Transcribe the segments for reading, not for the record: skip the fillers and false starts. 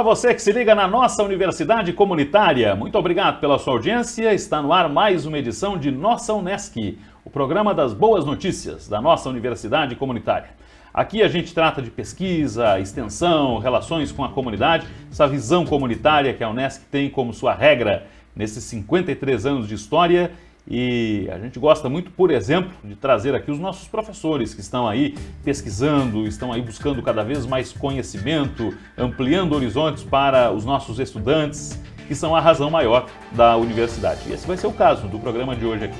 Olá, você que se liga na nossa Universidade Comunitária. Muito obrigado pela sua audiência. Está no ar mais uma edição de Nossa Unesc, o programa das boas notícias da nossa Universidade Comunitária. Aqui a gente trata de pesquisa, extensão, relações com a comunidade, essa visão comunitária que a Unesc tem como sua regra nesses 53 anos de história. E a gente gosta muito, por exemplo, de trazer aqui os nossos professores que estão aí pesquisando, estão aí buscando cada vez mais conhecimento, ampliando horizontes para os nossos estudantes, que são a razão maior da universidade. E esse vai ser o caso do programa de hoje aqui.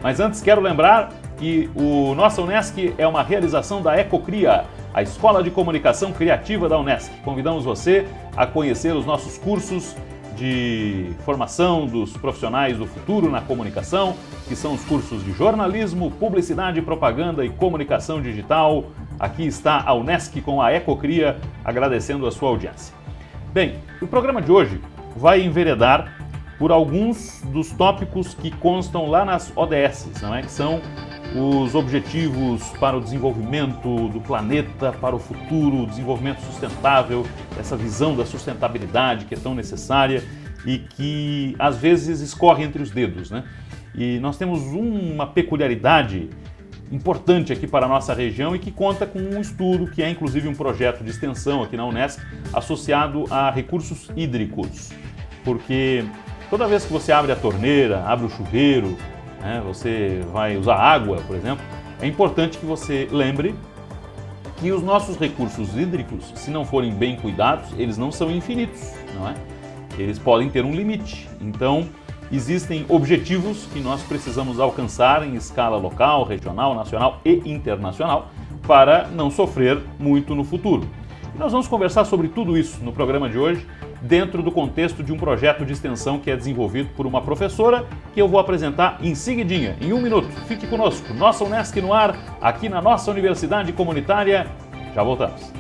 Mas antes quero lembrar que o Nossa Unesc é uma realização da Ecocria, a Escola de Comunicação Criativa da Unesc. Convidamos você a conhecer os nossos cursos de formação dos profissionais do futuro na comunicação, que são os cursos de jornalismo, publicidade, propaganda e comunicação digital. Aqui está a Unesc com a Ecocria, agradecendo a sua audiência. Bem, o programa de hoje vai enveredar por alguns dos tópicos que constam lá nas ODS, não é? Que são os objetivos para o desenvolvimento do planeta, para o futuro, o desenvolvimento sustentável, essa visão da sustentabilidade que é tão necessária e que às vezes escorre entre os dedos, né? E nós temos uma peculiaridade importante aqui para a nossa região e que conta com um estudo que é inclusive um projeto de extensão aqui na Unesc associado a recursos hídricos, porque toda vez que você abre a torneira, abre o chuveiro, você vai usar água, por exemplo, é importante que você lembre que os nossos recursos hídricos, se não forem bem cuidados, eles não são infinitos, não é? Eles podem ter um limite. Então, existem objetivos que nós precisamos alcançar em escala local, regional, nacional e internacional para não sofrer muito no futuro. E nós vamos conversar sobre tudo isso no programa de hoje, dentro do contexto de um projeto de extensão que é desenvolvido por uma professora que eu vou apresentar em seguidinha, em 1 minuto. Fique conosco, Nossa Unesc no ar, aqui na nossa Universidade Comunitária. Já voltamos.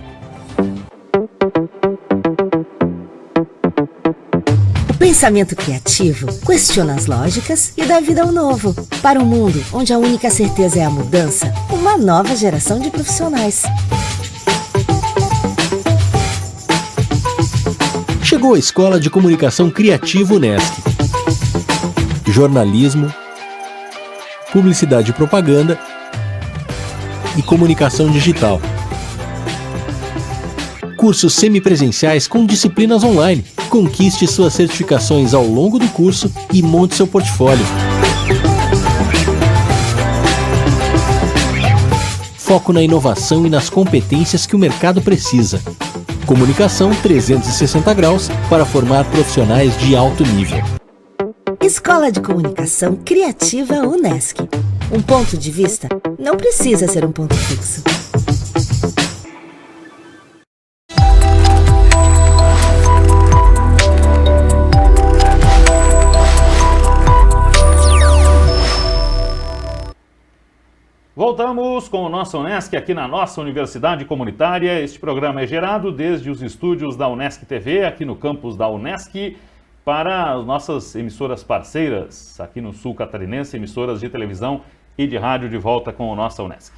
O pensamento criativo questiona as lógicas e dá vida ao novo. Para um mundo onde a única certeza é a mudança, uma nova geração de profissionais. Chegou a Escola de Comunicação Criativa Unesc. Jornalismo, publicidade e propaganda e comunicação digital. Cursos semipresenciais com disciplinas online. Conquiste suas certificações ao longo do curso e monte seu portfólio. Foco na inovação e nas competências que o mercado precisa. Comunicação 360 graus para formar profissionais de alto nível. Escola de Comunicação Criativa Unesc. Um ponto de vista não precisa ser um ponto fixo. Voltamos com o Nossa Unesc aqui na nossa Universidade Comunitária. Este programa é gerado desde os estúdios da Unesc TV, aqui no campus da Unesc, para as nossas emissoras parceiras aqui no sul catarinense, emissoras de televisão e de rádio de volta com o Nossa Unesc.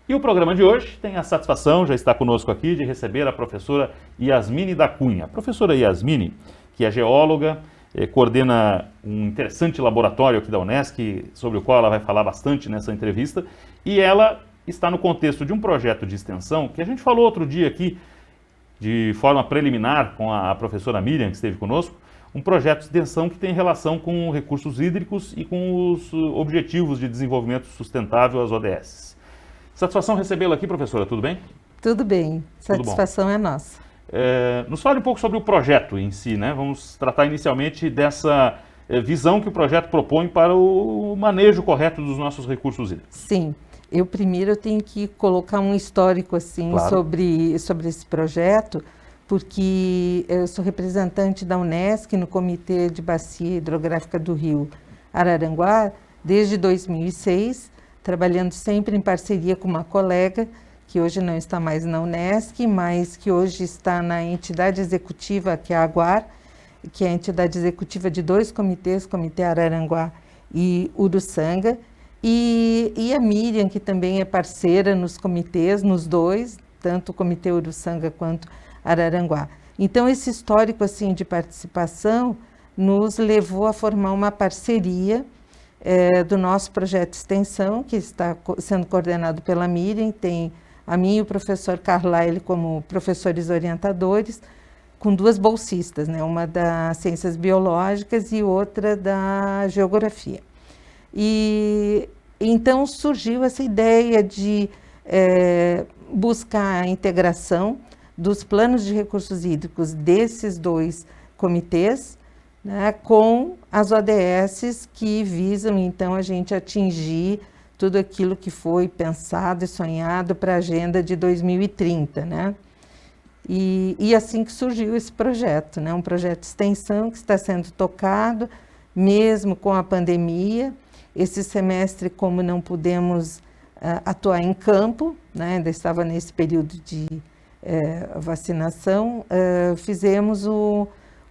E o programa de hoje tem a satisfação, já está conosco aqui, de receber a professora Yasmine da Cunha. A professora Yasmine, que é geóloga, coordena um interessante laboratório aqui da Unesc, sobre o qual ela vai falar bastante nessa entrevista, e ela está no contexto de um projeto de extensão que a gente falou outro dia aqui, de forma preliminar, com a professora Miriam, que esteve conosco, um projeto de extensão que tem relação com recursos hídricos e com os Objetivos de Desenvolvimento Sustentável, as ODS. Satisfação recebê-la aqui, professora, tudo bem? Tudo bem, satisfação é nossa. Nos fale um pouco sobre o projeto em si, né? Vamos tratar inicialmente dessa visão que o projeto propõe para o manejo correto dos nossos recursos hídricos. Sim, eu primeiro tenho que colocar um histórico assim, claro, sobre esse projeto, porque eu sou representante da Unesc no Comitê de Bacia Hidrográfica do Rio Araranguá desde 2006, trabalhando sempre em parceria com uma colega que hoje não está mais na Unesc, mas que hoje está na entidade executiva, que é a AGUAR, que é a entidade executiva de 2 comitês, Comitê Araranguá e Uruçanga, e a Miriam, que também é parceira nos comitês, nos 2, tanto o Comitê Uruçanga quanto Araranguá. Então, esse histórico assim, de participação nos levou a formar uma parceria do nosso projeto de extensão, que está sendo coordenado pela Miriam, tem a mim e o professor Carlyle como professores orientadores, com 2 bolsistas, né? Uma das ciências biológicas e outra da geografia. E então surgiu essa ideia de buscar a integração dos planos de recursos hídricos desses 2 comitês, né, com as ODSs que visam então a gente atingir tudo aquilo que foi pensado e sonhado para a agenda de 2030, né? E assim que surgiu esse projeto, né? Um projeto de extensão que está sendo tocado, mesmo com a pandemia. Esse semestre, como não pudemos atuar em campo, né? Ainda estava nesse período de vacinação, fizemos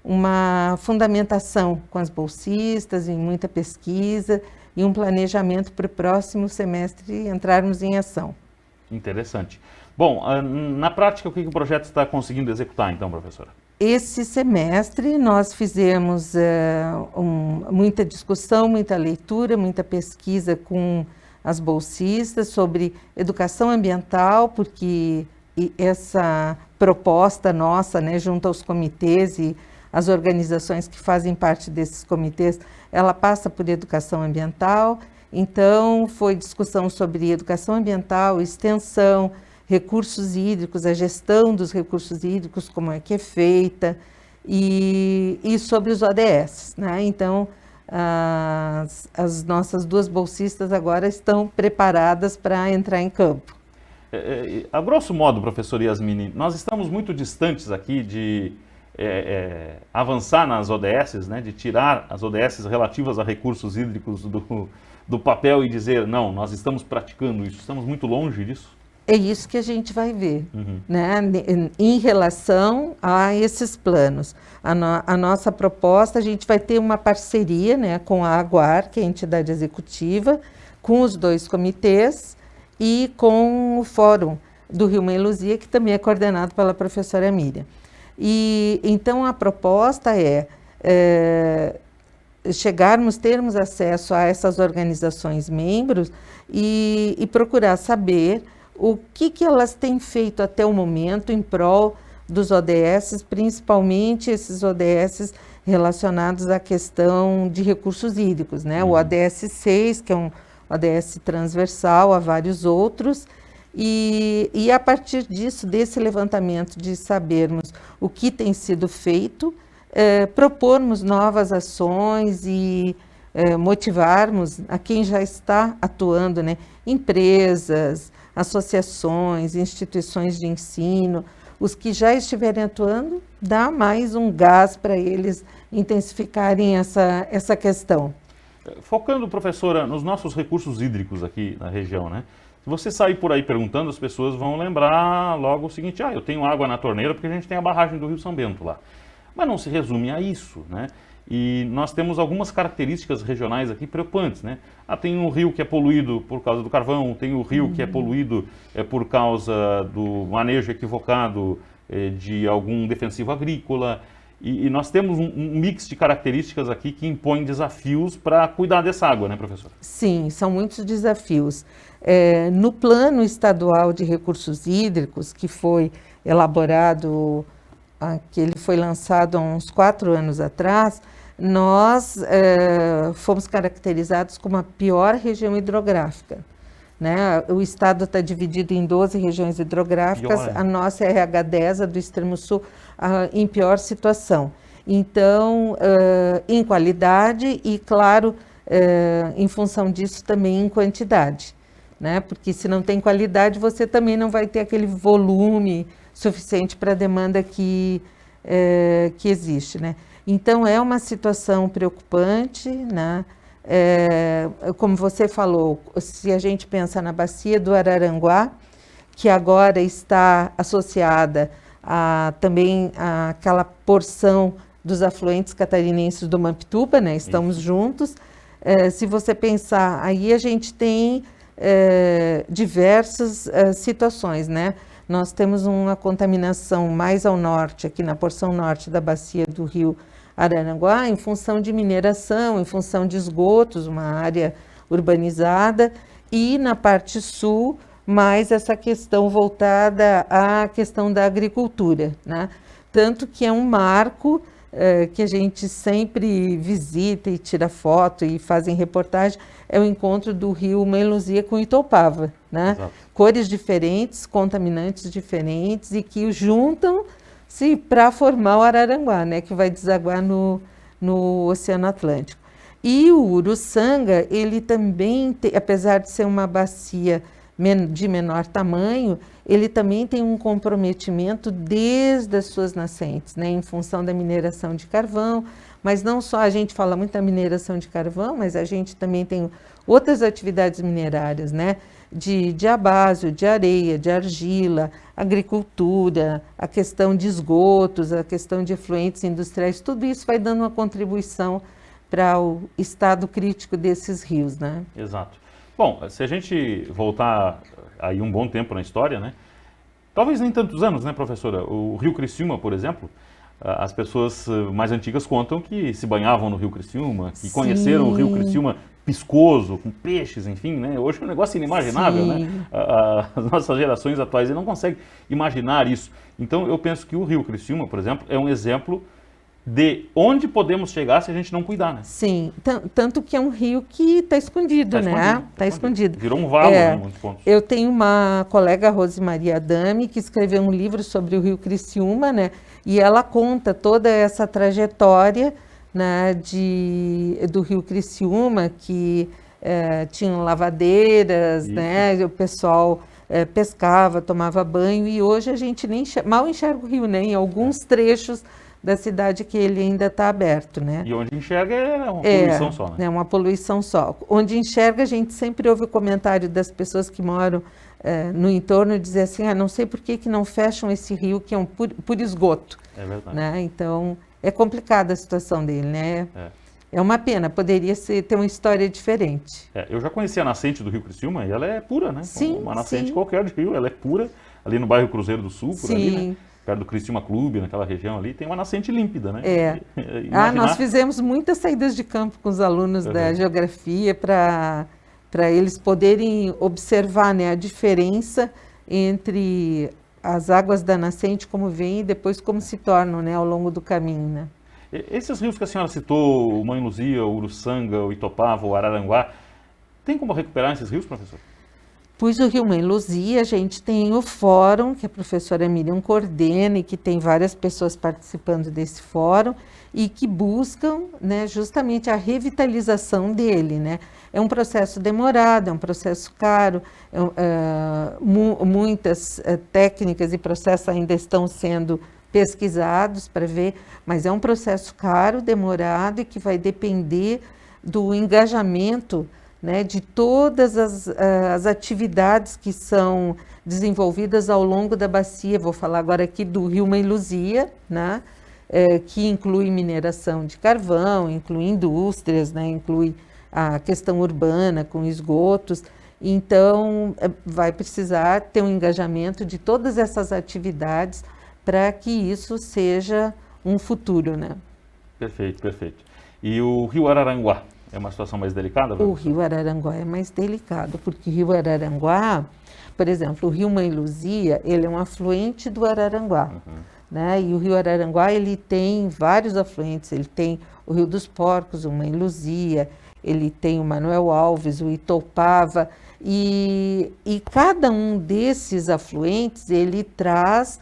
uma fundamentação com as bolsistas, em muita pesquisa e um planejamento para o próximo semestre entrarmos em ação. Interessante. Bom, na prática, o que o projeto está conseguindo executar, então, professora? Esse semestre nós fizemos muita discussão, muita leitura, muita pesquisa com as bolsistas sobre educação ambiental, porque essa proposta nossa, né, junto aos comitês e as organizações que fazem parte desses comitês, ela passa por educação ambiental. Então, foi discussão sobre educação ambiental, extensão, recursos hídricos, a gestão dos recursos hídricos, como é que é feita, e sobre os ODS, né? Então, as nossas 2 bolsistas agora estão preparadas para entrar em campo. A grosso modo, professor Yasmine, nós estamos muito distantes aqui de avançar nas ODSs, né, de tirar as ODSs relativas a recursos hídricos do papel e dizer, não, nós estamos praticando isso, estamos muito longe disso? É isso que a gente vai ver, né, em relação a esses planos. A nossa proposta, a gente vai ter uma parceria, né, com a AGUAR, que é a entidade executiva, com os 2 comitês e com o Fórum do Rio Mãe Luzia, que também é coordenado pela professora Miriam. E então a proposta termos acesso a essas organizações membros e procurar saber o que elas têm feito até o momento em prol dos ODS, principalmente esses ODS relacionados à questão de recursos hídricos, né? O ODS 6, que é um ODS transversal a vários outros, e a partir disso, desse levantamento de sabermos o que tem sido feito, propormos novas ações e motivarmos a quem já está atuando, né? Empresas, associações, instituições de ensino, os que já estiverem atuando, dá mais um gás para eles intensificarem essa questão. Focando, professora, nos nossos recursos hídricos aqui na região, né? Se você sair por aí perguntando, as pessoas vão lembrar logo o seguinte, eu tenho água na torneira porque a gente tem a barragem do Rio São Bento lá. Mas não se resume a isso, né? E nós temos algumas características regionais aqui preocupantes, né? Tem um rio que é poluído por causa do carvão, tem o rio que é poluído por causa do manejo equivocado de algum defensivo agrícola. E nós temos um mix de características aqui que impõe desafios para cuidar dessa água, né, professor? Sim, são muitos desafios. No Plano Estadual de Recursos Hídricos, que foi elaborado, que ele foi lançado há uns 4 anos atrás, nós fomos caracterizados como a pior região hidrográfica, né? O estado está dividido em 12 regiões hidrográficas, a nossa é a RH10, a do Extremo Sul, em pior situação. Então, em qualidade e, claro, em função disso também em quantidade, né? Porque se não tem qualidade, você também não vai ter aquele volume suficiente para a demanda que existe, né? Então, é uma situação preocupante, né? Como você falou, se a gente pensa na bacia do Araranguá, que agora está associada também àquela porção dos afluentes catarinenses do Mampituba, né? Estamos juntos. Se você pensar, aí a gente tem diversas situações, né? nós temos uma contaminação mais ao norte, aqui na porção norte da bacia do rio Araranguá, em função de mineração, em função de esgotos, uma área urbanizada, e na parte sul, mais essa questão voltada à questão da agricultura, né? Tanto que é um marco que a gente sempre visita e tira foto e fazem reportagem, é o encontro do rio Mãe Luzia com Itopava, né? Exato. Cores diferentes, contaminantes diferentes e que juntam-se para formar o Araranguá, né? Que vai desaguar no Oceano Atlântico. E o Uruçanga, ele também, apesar de ser uma bacia de menor tamanho, ele também tem um comprometimento desde as suas nascentes, né, em função da mineração de carvão, mas não só, a gente fala muito da mineração de carvão, mas a gente também tem outras atividades minerárias, né, de abásio, de areia, de argila, agricultura, a questão de esgotos, a questão de efluentes industriais, tudo isso vai dando uma contribuição para o estado crítico desses rios, né? Exato. Bom, se a gente voltar aí um bom tempo na história, né? Talvez nem tantos anos, né, professora? O Rio Criciúma, por exemplo, as pessoas mais antigas contam que se banhavam no Rio Criciúma, que conheceram o Rio Criciúma piscoso, com peixes, enfim, né? Hoje é um negócio inimaginável, né? As nossas gerações atuais não conseguem imaginar isso. Então, eu penso que o Rio Criciúma, por exemplo, é um exemplo de onde podemos chegar se a gente não cuidar, né? Sim, tanto que é um rio que está escondido, né? Está escondido. Virou um valo em muitos pontos. Eu tenho uma colega, Rosemaria Adame, que escreveu um livro sobre o Rio Criciúma, né? E ela conta toda essa trajetória, né, do Rio Criciúma, que tinham lavadeiras, né? O pessoal pescava, tomava banho, e hoje a gente mal enxerga o rio, né? Em alguns trechos da cidade que ele ainda está aberto, né? E onde enxerga é uma poluição só, né? É uma poluição só. Onde enxerga, a gente sempre ouve o comentário das pessoas que moram no entorno dizer assim, não sei por que não fecham esse rio que é por esgoto. É verdade. Né? Então, é complicada a situação dele, né? É uma pena, poderia ter uma história diferente. Eu já conheci a nascente do Rio Criciúma e ela é pura, né? Sim, uma nascente qualquer de rio, ela é pura, ali no bairro Cruzeiro do Sul, por ali, né? Perto do Criciúma Clube, naquela região ali, tem uma nascente límpida, né? Nós fizemos muitas saídas de campo com os alunos da geografia para eles poderem observar, né, a diferença entre as águas da nascente, como vêm, e depois como se tornam, né, ao longo do caminho, né? Esses rios que a senhora citou, o Mãe Luzia, o Uruçanga, o Itopava, o Araranguá, tem como recuperar esses rios, professor? Pois o Rio Mãe Luzia, a gente tem o fórum, que a professora Miriam coordena e que tem várias pessoas participando desse fórum e que buscam, né, justamente a revitalização dele, né? É um processo demorado, é um processo caro, muitas técnicas e processos ainda estão sendo pesquisados para ver, mas é um processo caro, demorado e que vai depender do engajamento, né, de todas as atividades que são desenvolvidas ao longo da bacia. Vou falar agora aqui do Rio Mãe Luzia, né, que inclui mineração de carvão, inclui indústrias, né, inclui a questão urbana com esgotos. Então, vai precisar ter um engajamento de todas essas atividades para que isso seja um futuro, né? Perfeito, perfeito. E o Rio Araranguá? É uma situação mais delicada? O Rio Araranguá é mais delicado, porque o Rio Araranguá, por exemplo, o Rio Mãe Luzia, ele é um afluente do Araranguá, né? E o Rio Araranguá, ele tem vários afluentes, ele tem o Rio dos Porcos, o Mãe Luzia, ele tem o Manuel Alves, o Itopava, e cada um desses afluentes, ele traz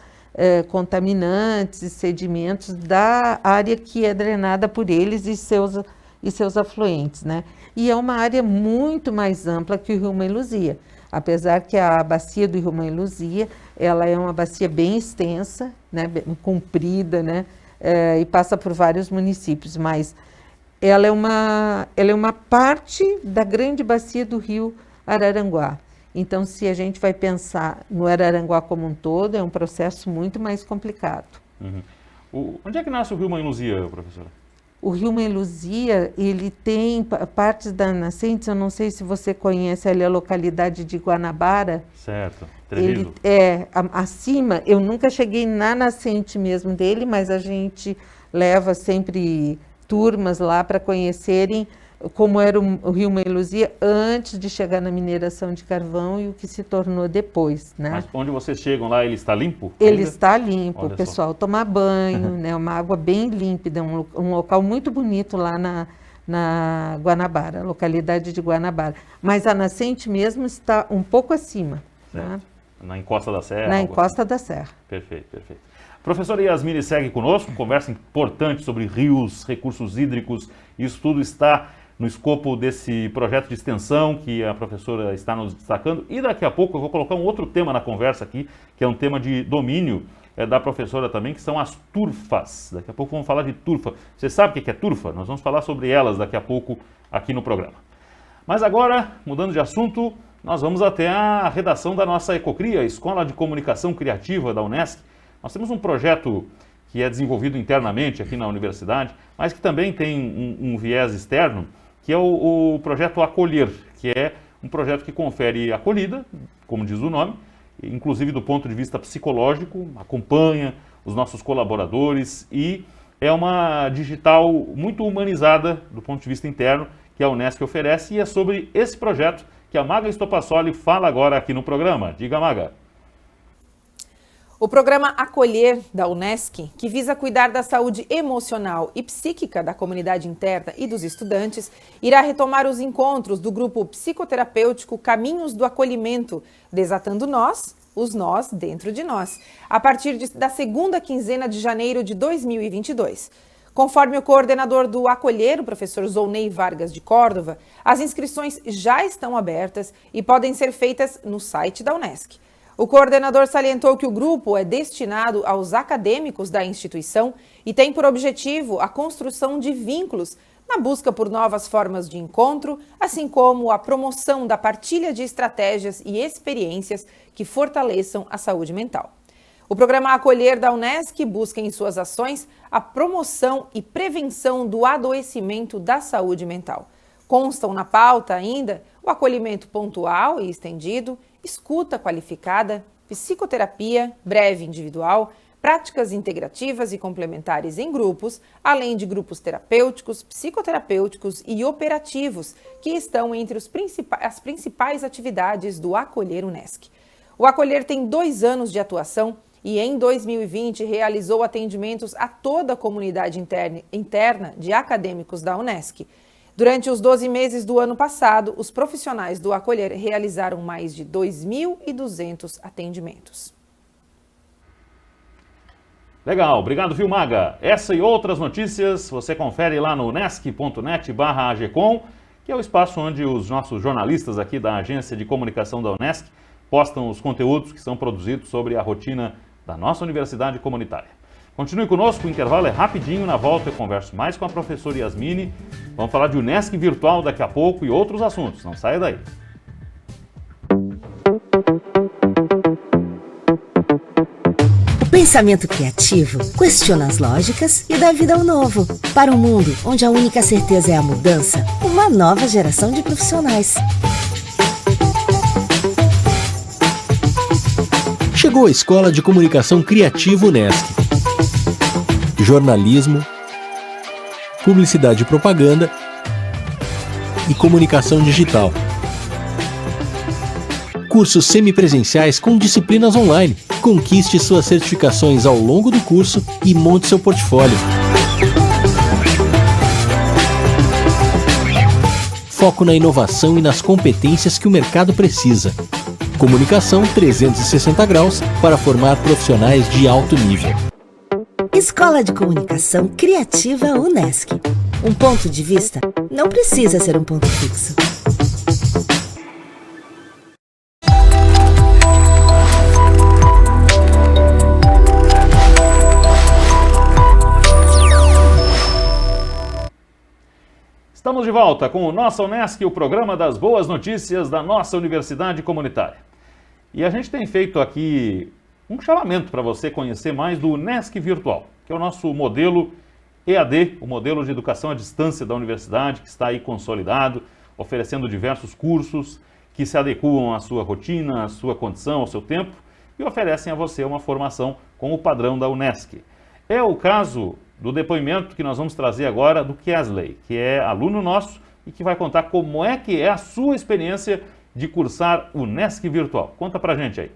contaminantes e sedimentos da área que é drenada por eles e seus afluentes, né? E é uma área muito mais ampla que o Rio Mãe Luzia, apesar que a bacia do Rio Mãe Luzia, ela é uma bacia bem extensa, né, bem comprida, né, e passa por vários municípios, mas ela é uma parte da grande bacia do Rio Araranguá. Então, se a gente vai pensar no Araranguá como um todo, é um processo muito mais complicado. Onde é que nasce o Rio Mãe Luzia, professora? O Rio Mãe Luzia, ele tem partes da nascente, eu não sei se você conhece ali a localidade de Guanabara. Certo, Treviso. Acima, eu nunca cheguei na nascente mesmo dele, mas a gente leva sempre turmas lá para conhecerem como era o Rio Mãe Luzia antes de chegar na mineração de carvão e o que se tornou depois, né? Mas onde vocês chegam lá, ele está limpo? Ele está limpo, Olha o pessoal toma banho, né? Uma água bem límpida, um local muito bonito lá na Guanabara, localidade de Guanabara. Mas a nascente mesmo está um pouco acima. Né? Na encosta da serra? Na encosta da serra. Perfeito, perfeito. Professora Yasmine segue conosco, conversa importante sobre rios, recursos hídricos. Isso tudo está no escopo desse projeto de extensão que a professora está nos destacando. E daqui a pouco eu vou colocar um outro tema na conversa aqui, que é um tema de domínio da professora também, que são as turfas. Daqui a pouco vamos falar de turfa. Você sabe o que é turfa? Nós vamos falar sobre elas daqui a pouco aqui no programa. Mas agora, mudando de assunto, nós vamos até a redação da nossa Ecocria, Escola de Comunicação Criativa da Unesc. Nós temos um projeto que é desenvolvido internamente aqui na universidade, mas que também tem um viés externo, que é o projeto Acolher, que é um projeto que confere acolhida, como diz o nome, inclusive do ponto de vista psicológico, acompanha os nossos colaboradores e é uma digital muito humanizada do ponto de vista interno que a Unesc oferece, e é sobre esse projeto que a Maga Estopassoli fala agora aqui no programa. Diga, Maga. O programa Acolher da Unesc, que visa cuidar da saúde emocional e psíquica da comunidade interna e dos estudantes, irá retomar os encontros do grupo psicoterapêutico Caminhos do Acolhimento, desatando os nós dentro de nós, a partir da segunda quinzena de janeiro de 2022. Conforme o coordenador do Acolher, o professor Zounei Vargas de Córdova, as inscrições já estão abertas e podem ser feitas no site da Unesc. O coordenador salientou que o grupo é destinado aos acadêmicos da instituição e tem por objetivo a construção de vínculos na busca por novas formas de encontro, assim como a promoção da partilha de estratégias e experiências que fortaleçam a saúde mental. O programa Acolher da Unesc busca em suas ações a promoção e prevenção do adoecimento da saúde mental. Constam na pauta ainda o acolhimento pontual e estendido, escuta qualificada, psicoterapia breve individual, práticas integrativas e complementares em grupos, além de grupos terapêuticos, psicoterapêuticos e operativos, que estão entre as principais atividades do Acolher Unesc. O Acolher tem 2 anos de atuação e em 2020 realizou atendimentos a toda a comunidade interna de acadêmicos da Unesc. Durante os 12 meses do ano passado, os profissionais do Acolher realizaram mais de 2.200 atendimentos. Legal, obrigado, viu, Maga? Essa e outras notícias você confere lá no unesc.net/agcom, que é o espaço onde os nossos jornalistas aqui da Agência de Comunicação da Unesc postam os conteúdos que são produzidos sobre a rotina da nossa universidade comunitária. Continue conosco, o intervalo é rapidinho, na volta eu converso mais com a professora Yasmine, vamos falar de Unesc Virtual daqui a pouco e outros assuntos, não saia daí. O pensamento criativo questiona as lógicas e dá vida ao novo. Para um mundo onde a única certeza é a mudança, uma nova geração de profissionais. Chegou a Escola de Comunicação Criativa Unesc. Jornalismo, publicidade e propaganda e comunicação digital. Cursos semipresenciais com disciplinas online. Conquiste suas certificações ao longo do curso e monte seu portfólio. Foco na inovação e nas competências que o mercado precisa. Comunicação 360 graus para formar profissionais de alto nível. Escola de Comunicação Criativa Unesc. Um ponto de vista não precisa ser um ponto fixo. Estamos de volta com o Nossa Unesc, o programa das boas notícias da nossa universidade comunitária. E a gente tem feito aqui um chamamento para você conhecer mais do Unesc Virtual, que é o nosso modelo EAD, o modelo de educação à distância da universidade, que está aí consolidado, oferecendo diversos cursos que se adequam à sua rotina, à sua condição, ao seu tempo e oferecem a você uma formação com o padrão da UNESCO. É o caso do depoimento que nós vamos trazer agora do Kesley, que é aluno nosso e que vai contar como é que é a sua experiência de cursar o UNESCO Virtual. Conta pra gente aí.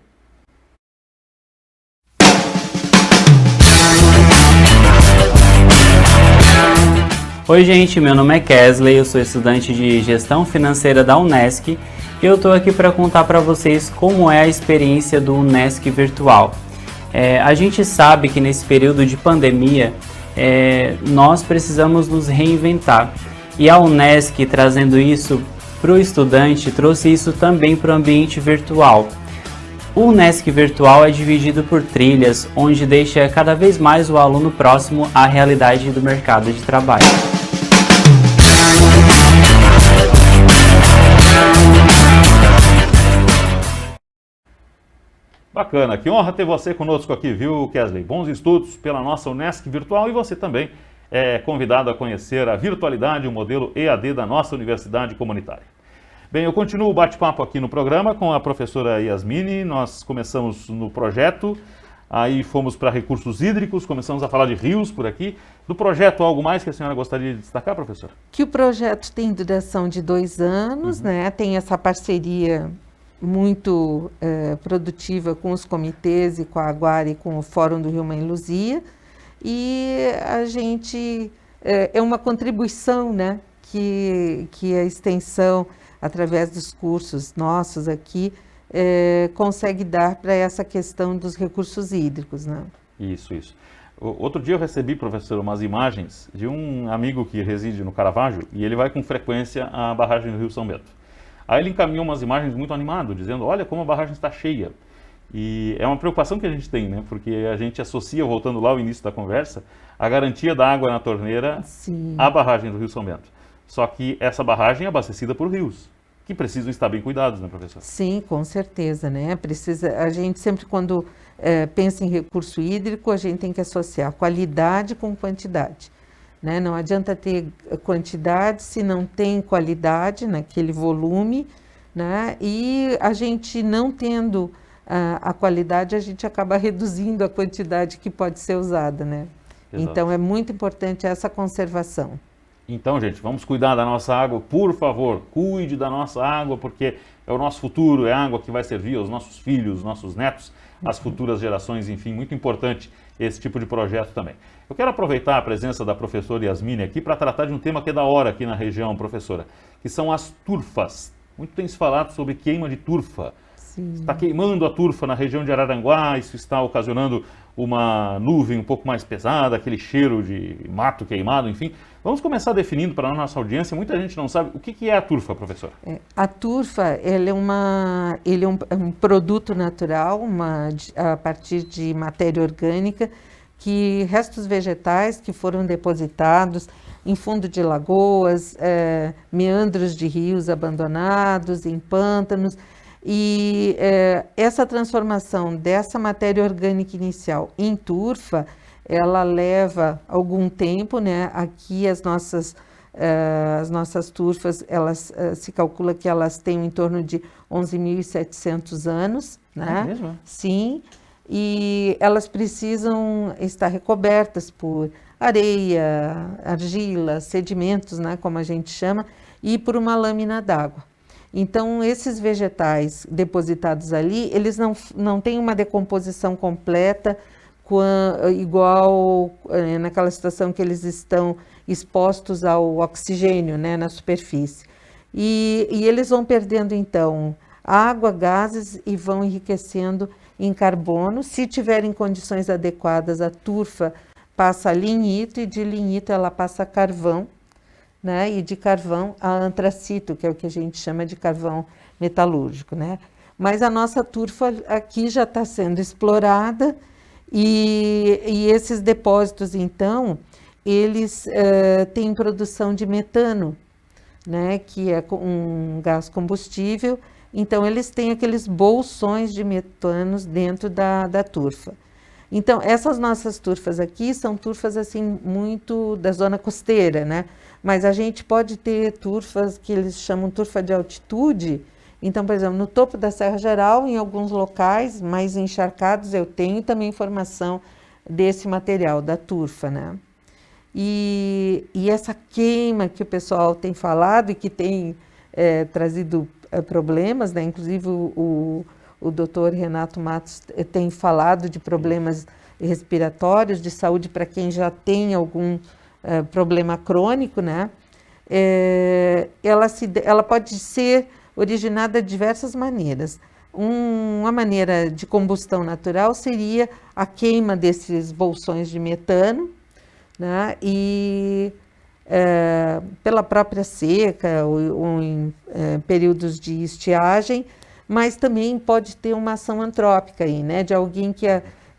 Oi gente, meu nome é Kesley, eu sou estudante de Gestão Financeira da UNESCO e eu estou aqui para contar para vocês como é a experiência do UNESCO Virtual. A gente sabe que nesse período de pandemia nós precisamos nos reinventar e a UNESCO, trazendo isso para o estudante, trouxe isso também para o ambiente virtual. O UNESCO Virtual é dividido por trilhas, onde deixa cada vez mais o aluno próximo à realidade do mercado de trabalho. Bacana, que honra ter você conosco aqui, viu, Kesley? Bons estudos pela nossa UNESCO Virtual e você também é convidado a conhecer a virtualidade, o modelo EAD da nossa Universidade Comunitária. Bem, eu continuo o bate-papo aqui no programa com a professora Yasmine. Nós começamos no projeto, aí fomos para recursos hídricos, começamos a falar de rios por aqui. Do projeto, algo mais que a senhora gostaria de destacar, professora? Que o projeto tem duração de 2 anos, né? Tem essa parceria muito produtiva com os comitês e com a Aguara e com o Fórum do Rio Mãe Luzia. E a gente, é uma contribuição, né? Que a extensão, através dos cursos nossos aqui, consegue dar para essa questão dos recursos hídricos, né? Isso. Outro dia eu recebi, professor, umas imagens de um amigo que reside no Caravaggio e ele vai com frequência à barragem do Rio São Bento. Aí ele encaminhou umas imagens muito animado, dizendo, olha como a barragem está cheia. E é uma preocupação que a gente tem, né? Porque a gente associa, voltando lá ao início da conversa, a garantia da água na torneira à barragem do Rio São Bento. Só que essa barragem é abastecida por rios, que precisam estar bem cuidados, né, professor? Sim, com certeza, né? A gente sempre, quando pensa em recurso hídrico, a gente tem que associar qualidade com quantidade, né? Não adianta ter quantidade se não tem qualidade naquele volume, né? E a gente não tendo a qualidade, a gente acaba reduzindo a quantidade que pode ser usada, né? Exato. Então, é muito importante essa conservação. Então, gente, vamos cuidar da nossa água, por favor, cuide da nossa água, porque é o nosso futuro, é a água que vai servir aos nossos filhos, nossos netos, às futuras gerações, enfim, muito importante esse tipo de projeto também. Eu quero aproveitar a presença da professora Yasmine aqui para tratar de um tema que é da hora aqui na região, professora, que são as turfas. Muito tem se falado sobre queima de turfa. Sim. Está queimando a turfa na região de Araranguá, isso está ocasionando uma nuvem um pouco mais pesada, aquele cheiro de mato queimado, enfim. Vamos começar definindo para a nossa audiência, muita gente não sabe, o que é a turfa, professora? A turfa, ele é um produto natural, a partir de matéria orgânica, que restos vegetais que foram depositados em fundo de lagoas, meandros de rios abandonados, em pântanos. E essa transformação dessa matéria orgânica inicial em turfa, ela leva algum tempo, né? Aqui as nossas turfas, elas se calcula que elas têm em torno de 11.700 anos, né? É mesmo? Sim, e elas precisam estar recobertas por areia, argila, sedimentos, né? Como a gente chama, e por uma lâmina d'água. Então, esses vegetais depositados ali, eles não têm uma decomposição completa, igual naquela situação que eles estão expostos ao oxigênio, né, na superfície. E eles vão perdendo, então, água, gases e vão enriquecendo em carbono. Se tiverem condições adequadas, a turfa passa a lignito e de lignito ela passa a carvão, né? E de carvão a antracito, que é o que a gente chama de carvão metalúrgico, né? Mas a nossa turfa aqui já está sendo explorada e esses depósitos, então, eles têm produção de metano, né? Que é um gás combustível. Então, eles têm aqueles bolsões de metanos dentro da turfa. Então, essas nossas turfas aqui são turfas assim muito da zona costeira, né? Mas a gente pode ter turfas que eles chamam turfa de altitude. Então, por exemplo, no topo da Serra Geral, em alguns locais mais encharcados, eu tenho também informação desse material, da turfa, né? E essa queima que o pessoal tem falado e que tem trazido problemas, né? Inclusive o doutor Renato Matos tem falado de problemas respiratórios, de saúde para quem já tem algum problema crônico, né? Ela pode ser originada de diversas maneiras. Uma maneira de combustão natural seria a queima desses bolsões de metano, né? E pela própria seca ou em períodos de estiagem, mas também pode ter uma ação antrópica aí, né? De alguém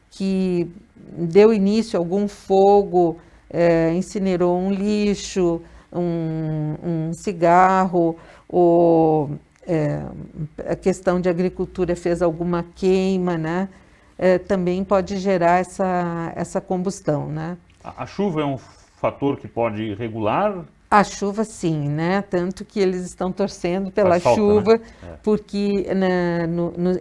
que deu início a algum fogo, incinerou um lixo, um cigarro, ou a questão de agricultura fez alguma queima, né? Também pode gerar essa combustão, né? A chuva é um fator que pode regular? A chuva, sim, né? Tanto que eles estão torcendo pela chuva, né? Porque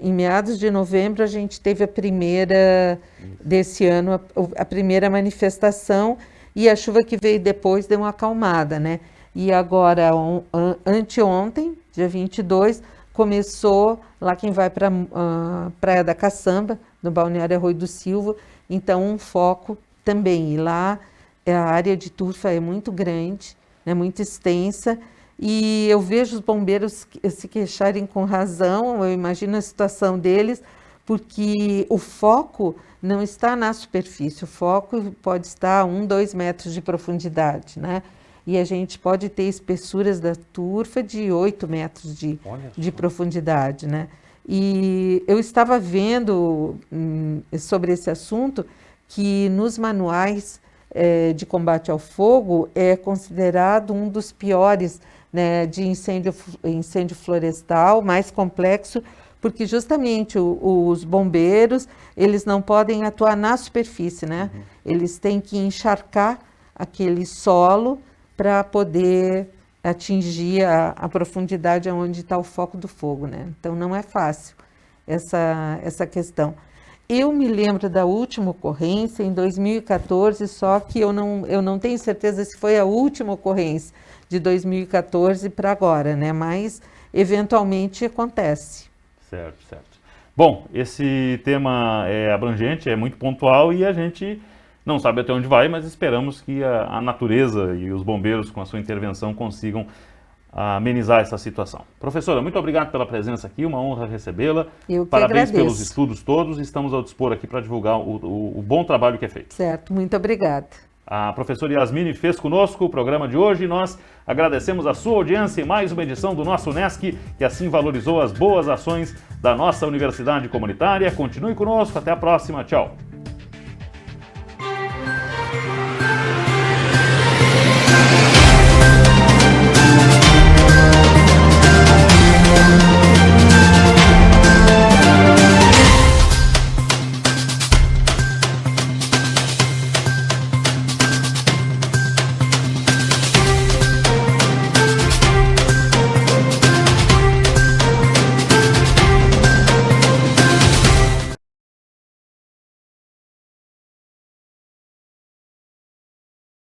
em meados de novembro a gente teve a primeira desse ano, a primeira manifestação, e a chuva que veio depois deu uma acalmada, né? E agora, anteontem, dia 22, começou lá quem vai para a Praia da Caçamba, no Balneário Arroio do Silva, então um foco também. E lá a área de turfa é muito grande, é muito extensa, e eu vejo os bombeiros se queixarem com razão, eu imagino a situação deles, porque o foco não está na superfície, o foco pode estar a 1-2 metros de profundidade, né? E a gente pode ter espessuras da turfa de 8 metros de profundidade, né? E eu estava vendo sobre esse assunto que nos manuais de combate ao fogo é considerado um dos piores, né, de incêndio florestal, mais complexo, porque justamente os bombeiros, eles não podem atuar na superfície, né? Uhum. Eles têm que encharcar aquele solo para poder atingir a profundidade onde está o foco do fogo, né? Então não é fácil essa questão. Eu me lembro da última ocorrência em 2014, só que eu não tenho certeza se foi a última ocorrência de 2014 para agora, né? Mas eventualmente acontece. Certo, certo. Bom, esse tema é abrangente, é muito pontual e a gente não sabe até onde vai, mas esperamos que a natureza e os bombeiros, com a sua intervenção, consigam amenizar essa situação. Professora, muito obrigado pela presença aqui, uma honra recebê-la. Eu que Parabéns agradeço. Pelos estudos todos, estamos ao dispor aqui para divulgar o bom trabalho que é feito. Certo, muito obrigada. A professora Yasmine fez conosco o programa de hoje e nós agradecemos a sua audiência em mais uma edição do nosso UNESC, que assim valorizou as boas ações da nossa universidade comunitária. Continue conosco, até a próxima, tchau.